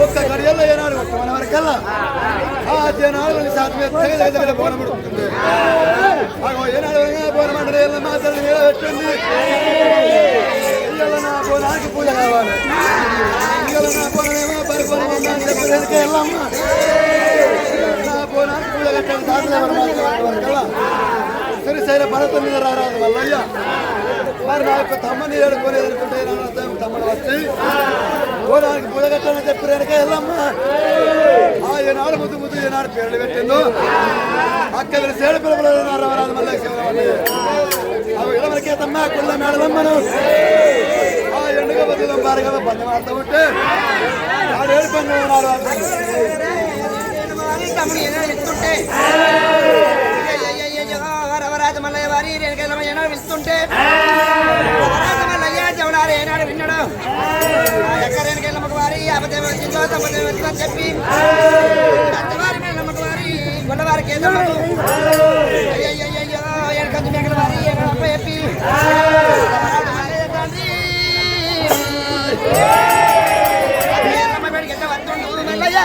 ఒక్క గడియల్లో ఏనాడు మన వరకల్లా ఆ జనాలు దగ్గర పోనం పడుతుంది ఏనాడు పోనమంటే మాత్రం నిలబెట్టింది నా పోనానికి పూజ కావాలి నా పోనేమో పరిపూర్ణ చెప్పడానికి వెళ్ళమ్మా నా పోనానికి పూజ కట్టండి వరకల్లా శ్రీశైల పర్వతం మీద రారాదు వల్లయ్య మరి నా యొక్క తమ్మని ఏడుకొని ఎదుర్కొంటే తమ్ముడు వచ్చి పోరానికి పూజ కట్టాలని చెప్పి వెనక వెళ్ళమ్మా ఆ ఏనాడు ముద్దు ముద్దు ఏనాడు పేర్లు పెట్టిందో అక్క సేడు పిల్లలు రారాదు మళ్ళీ అవి ఇళ్ళవరకేతమ్మా కుళ్ళ మేడలమ్మను ఆ ఎండుగా బతుకుదాం బారుగా బంధం ఆడుతూ ఉంటే ఆడు ఏడు పని వరవరాజ మల్లయ్య వారి ఏనాడు పిలుస్తుంటే మల్లయ్య జవనారు ఏనాడు విన్నాడు ఎక్కడ వెనకెళ్ళమ్మకు వారి అబద్ధం వచ్చిందో తప్పదే వచ్చిందని చెప్పి అత్తవారి మేళ్ళమ్మకు వారి గొల్లవారికి ఏదమ్మకు అయ్యయ్యో ఎనకొద్దు మేకల వారి ఏనాడప్ప చెప్పి బడికి ఎంత వస్తుండు మల్లయ్య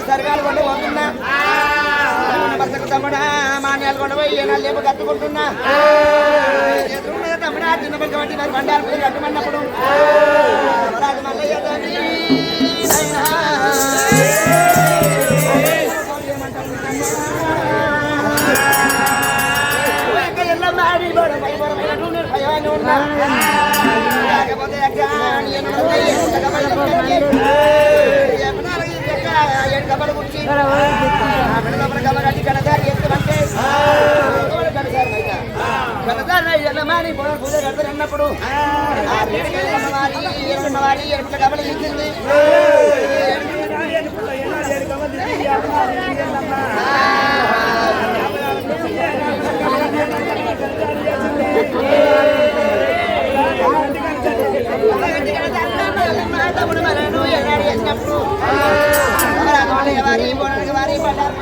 సరిగాలు కొండ పోతున్నా భర్తకు తమ్ముడా మాన్యాలు కొండ పోయి ఏనాలు లేపు కట్టుకుంటున్నా ఎదురున్న తమ్ముడా చిన్న పక్క బట్టి మరి బండారు పోయి కట్టమన్నప్పుడు రాజు మల్లయ్య కబలు గురించి కనసారి పూజ కడతారన్నప్పుడు వారి ఎట్ల కబలు ఇచ్చింది తమ్ముడు మనను ఎన్నాడు చేసినప్పుడు వారి బోనానికి వారి పడ్డారు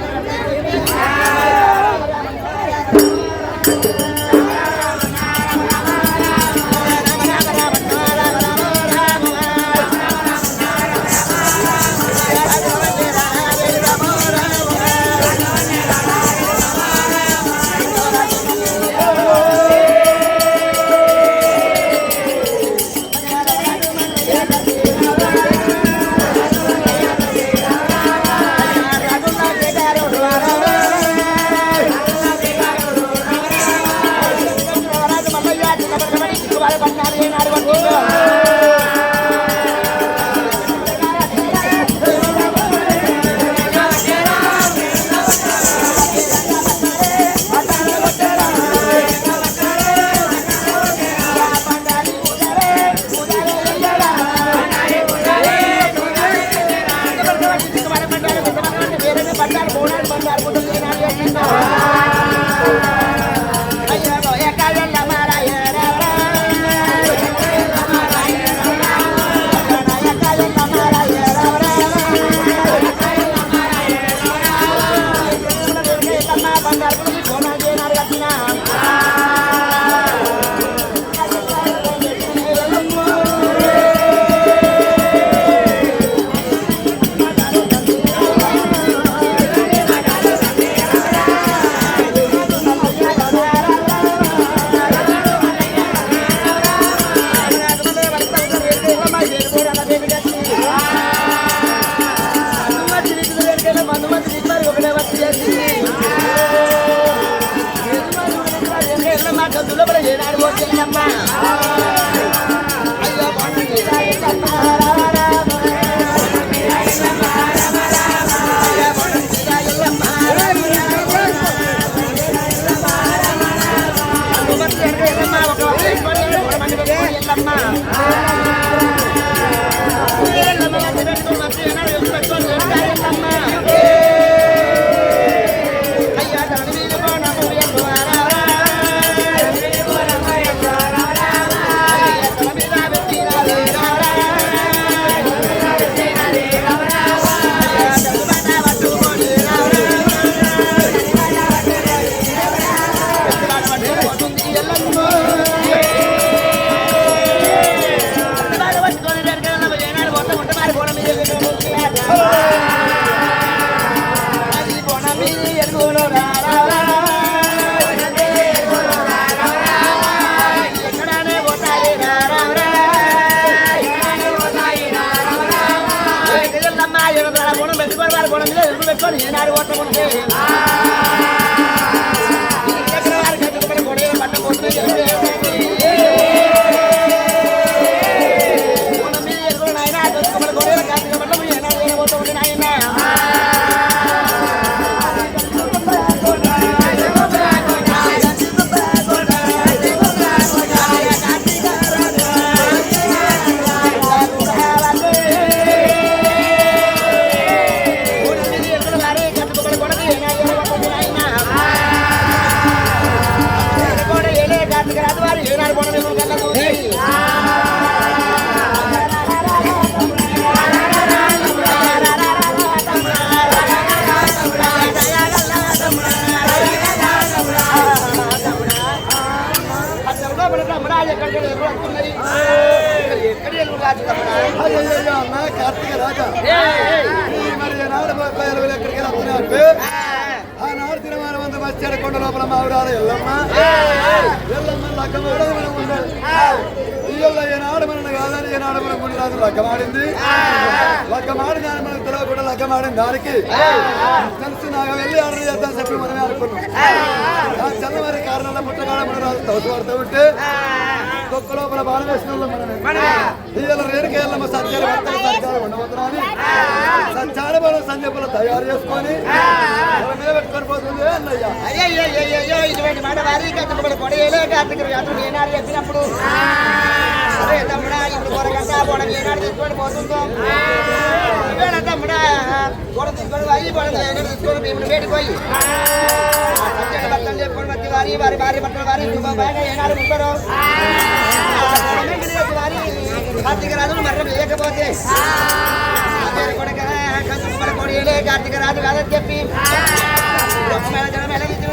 ఏనాడు ఓటముంటే వారి కట్టుబడి గొడవ పట్టబోతుంది నాయన కట్టుబడి గొడవ కార్తీక పట్ల ఏనాడు ఏనబోతుంది నాయన కార్తీక రాజా మరి నాడు ఎక్కడికి వెళ్తున్నట్టు ఆనాడు తిరుమల మంది వచ్చాడు కొండ లోపల మావిడారు ఎల్లమ్మ లగ్గమ్మ కూడా మనం ఉండాలి ఇళ్ళ ఏనాడు మనం కాదని ఏనాడు మనం గుడి రాజు లగ్గమాడింది లగ్గమాడి దాన్ని మనకు తెలియకుండా లగ్గమాడిన దానికి తెలిసి నాకు వెళ్ళి ఆర్డర్ చేద్దాం చెప్పి మనమే అనుకున్నాం ఆ చల్లవారి కారణాల పుట్టగాడ మన రాజు తోసపడుతూ ఉంటే ఒక్క లోపల బాణం వేసిన మనమే ఇళ్ళ రేరుకి వెళ్ళమ్మ సత్యాలు భర్తలు సత్యాలు ఉండబోతున్నాని సత్యాల బలం సంజపులు తయారు చేసుకొని మీద పెట్టుకొని పోతుంది అన్నయ్య అయ్యో ఇటువంటి మాట వారి కట్టుబడి పొడయలే కార్తీక యాత్ర ఏనాడు చెప్పినప్పుడు అదే తమ్ముడా ఇప్పుడు కొరగంట పొడం ఏనాడు తీసుకొని పోతుందో తమ్ముడా గొడవ తీసుకొని పోయి పొడం ఏనాడు తీసుకొని మేము వేడిపోయి భర్తలు చెప్పుకొని వచ్చి వారి వారి భార్య భర్తలు వారి బాగా ఏనాడు ఉంటారు వారి కార్తీక రాజును మరణం లేకపోతే కొడక కట్టుబడి పొడయలే కార్తీక రాజు కాదని చెప్పి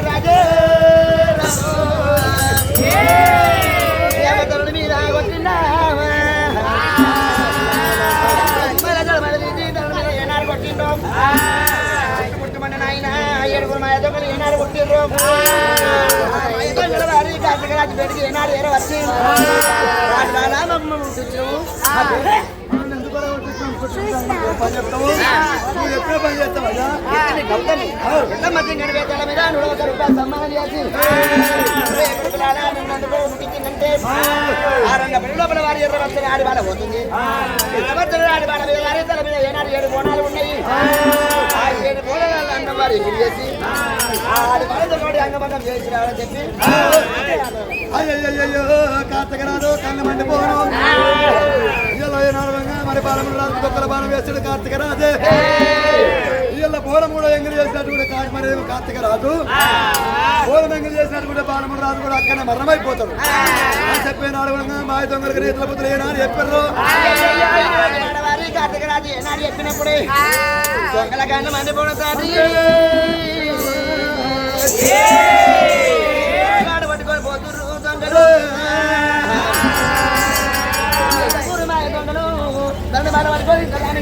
రాజు దేవతల మీద కొట్టిండావా ఏనాడు కొట్టిండో పుట్టుమన్న నాయన ఏడుగురు మా ఎదొకలు ఏనాడు కొట్టిండ్రు వారి కార్తీక రాజు పెడికి ఏనాడు ఏర వచ్చి పని చెప్తావు నువ్వు ఎప్పుడో పని చేస్తావా మధ్య గడిపేతల మీద 100 రూపాయలు సమ్మానం చేసి ముట్టించిందంటే లోపల వారి ఎర్ర వస్తున్న ఆడి బాల పోతుంది ఆడి బాల మీద వారి తల మీద ఏనాడు 7 బోనాలు ఉన్నాయి ఆ 7 బోనాలు అన్నం వారు ఎగిరి చేసి ఆడి బాలతో అంగమంగం చేసి రావాలని చెప్పి అయ్యో కార్తీక రాదు కళ్ళు మండిపోను మరి బాలములు రాజు దొక్కల బాణం వేసాడు కార్తీక రాజే వీళ్ళ బోరం కూడా ఎంగిలి చేసినట్టు కూడా మరి కార్తీక రాజు బోరం ఎంగిలి చేసినట్టు కూడా బాలములు రాజు కూడా అక్కడనే మరణమైపోతాడు అని చెప్పినాడు మా దొంగలకు రీతుల పుత్రులు ఏనాడు చెప్పారు కార్తీక రాజు ఏనాడు చెప్పినప్పుడు దొంగల కన్నా మండిపోతాడు పట్టుకొని పోతున్నారు దొంగలు దండ బాల పట్టుకొని కానీ